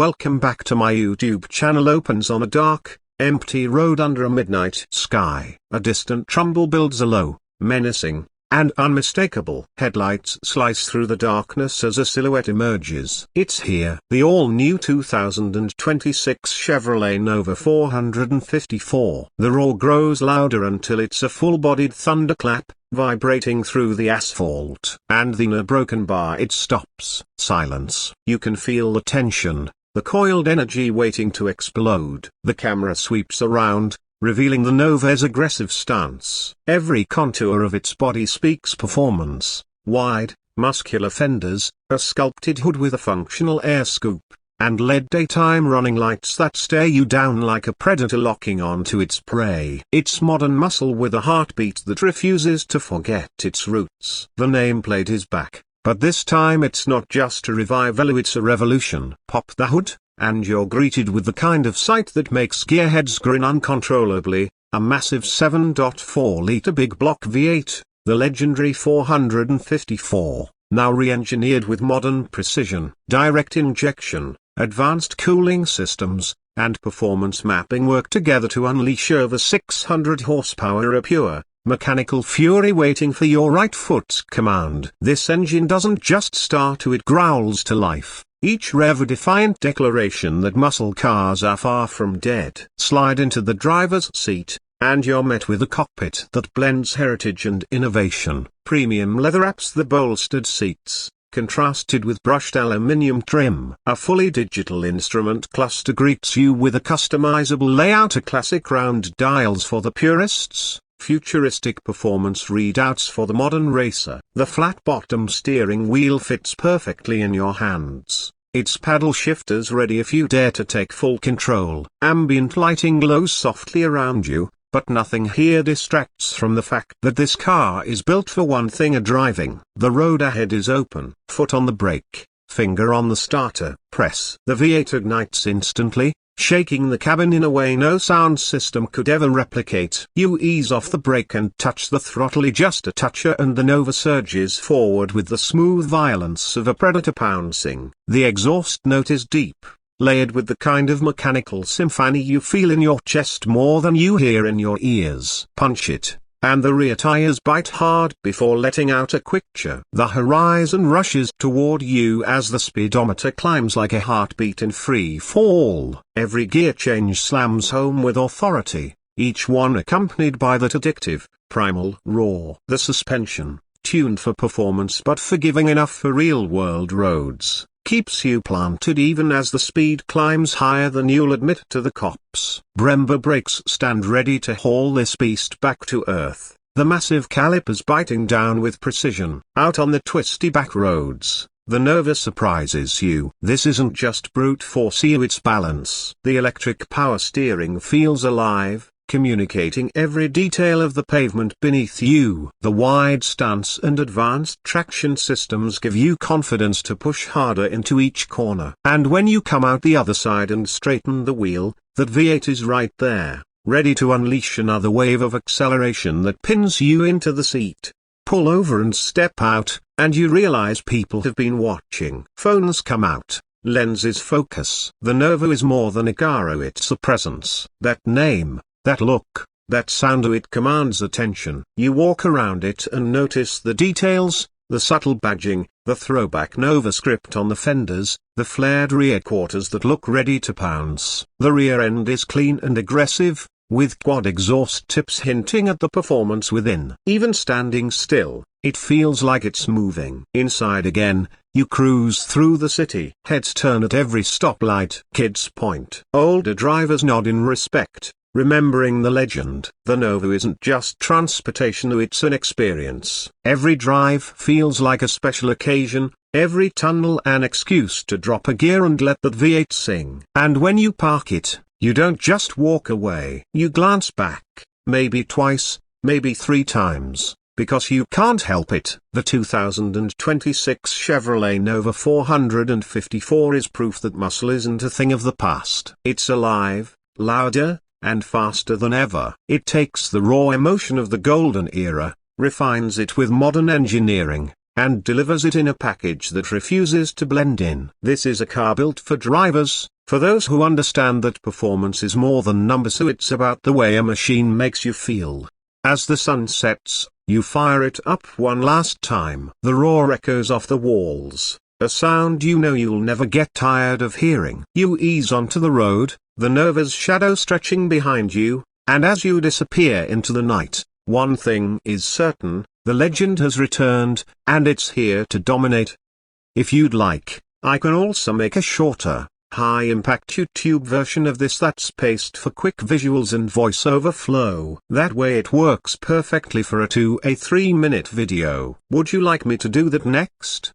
Welcome back to my YouTube channel. Opens on a dark, empty road under a midnight sky. A distant rumble builds a low, menacing, and unmistakable headlights slice through the darkness as a silhouette emerges. It's here. The all-new 2026 Chevrolet Nova 454. The roar grows louder until it's a full-bodied thunderclap, vibrating through the asphalt. And then a broken bar, it stops. Silence. You can feel the tension, the coiled energy waiting to explode. The camera sweeps around, revealing the Nova's aggressive stance. Every contour of its body speaks performance. Wide, muscular fenders, a sculpted hood with a functional air scoop, and LED daytime running lights that stare you down like a predator locking onto its prey. It's modern muscle with a heartbeat that refuses to forget its roots. The nameplate is back, but this time it's not just a revival, it's a revolution. Pop the hood, and you're greeted with the kind of sight that makes gearheads grin uncontrollably, a massive 7.4-liter big block V8, the legendary 454, now re-engineered with modern precision. Direct injection, advanced cooling systems, and performance mapping work together to unleash over 600 horsepower of pure, mechanical fury waiting for your right foot's command. This engine doesn't just start, it growls to life. Each rev a defiant declaration that muscle cars are far from dead. Slide into the driver's seat, and you're met with a cockpit that blends heritage and innovation. Premium leather wraps the bolstered seats, contrasted with brushed aluminium trim. A fully digital instrument cluster greets you with a customizable layout, a classic round dials for the purists, futuristic performance readouts for the modern racer. The flat-bottom steering wheel fits perfectly in your hands. Its paddle shifters ready if you dare to take full control. Ambient lighting glows softly around you, but nothing here distracts from the fact that this car is built for one thing: driving. The road ahead is open. Foot on the brake, finger on the starter press. The V8 ignites instantly, shaking the cabin in a way no sound system could ever replicate. You ease off the brake and touch the throttle just a toucher, and the Nova surges forward with the smooth violence of a predator pouncing. The exhaust note is deep, layered with the kind of mechanical symphony you feel in your chest more than you hear in your ears. Punch it, and the rear tires bite hard before letting out a quick chirr. The horizon rushes toward you as the speedometer climbs like a heartbeat in free fall. Every gear change slams home with authority, each one accompanied by that addictive, primal roar. The suspension, tuned for performance but forgiving enough for real-world roads, keeps you planted even as the speed climbs higher than you'll admit to the cops. Brembo brakes stand ready to haul this beast back to earth, the massive calipers biting down with precision. Out on the twisty back roads, the Nova surprises you. This isn't just brute force, it's balance. The electric power steering feels alive, communicating every detail of the pavement beneath you. The wide stance and advanced traction systems give you confidence to push harder into each corner. And when you come out the other side and straighten the wheel, that V8 is right there, ready to unleash another wave of acceleration that pins you into the seat. Pull over and step out, and you realize people have been watching. Phones come out. Lenses focus. The Nova is more than a car, it's a presence. That name, that look, that sound, it commands attention. You walk around it and notice the details, the subtle badging, the throwback Nova script on the fenders, the flared rear quarters that look ready to pounce. The rear end is clean and aggressive, with quad exhaust tips hinting at the performance within. Even standing still, it feels like it's moving. Inside again, you cruise through the city. Heads turn at every stoplight. Kids point. Older drivers nod in respect, remembering the legend. The Nova isn't just transportation, it's an experience. Every drive feels like a special occasion, every tunnel an excuse to drop a gear and let that V8 sing. And when you park it, you don't just walk away. You glance back, maybe twice, maybe 3 times, because you can't help it. The 2026 Chevrolet Nova 454 is proof that muscle isn't a thing of the past. It's alive, louder, and faster than ever. It takes the raw emotion of the golden era, refines it with modern engineering, and delivers it in a package that refuses to blend in. This is a car built for drivers, for those who understand that performance is more than numbers, so it's about the way a machine makes you feel. As the sun sets, you fire it up one last time. The roar echoes off the walls, a sound you know you'll never get tired of hearing. You ease onto the road, the Nova's shadow stretching behind you, and as you disappear into the night, one thing is certain: the legend has returned, and it's here to dominate. If you'd like, I can also make a shorter, high-impact YouTube version of this that's paced for quick visuals and voice overflow. That way it works perfectly for a 2 or 3 minute video. Would you like me to do that next?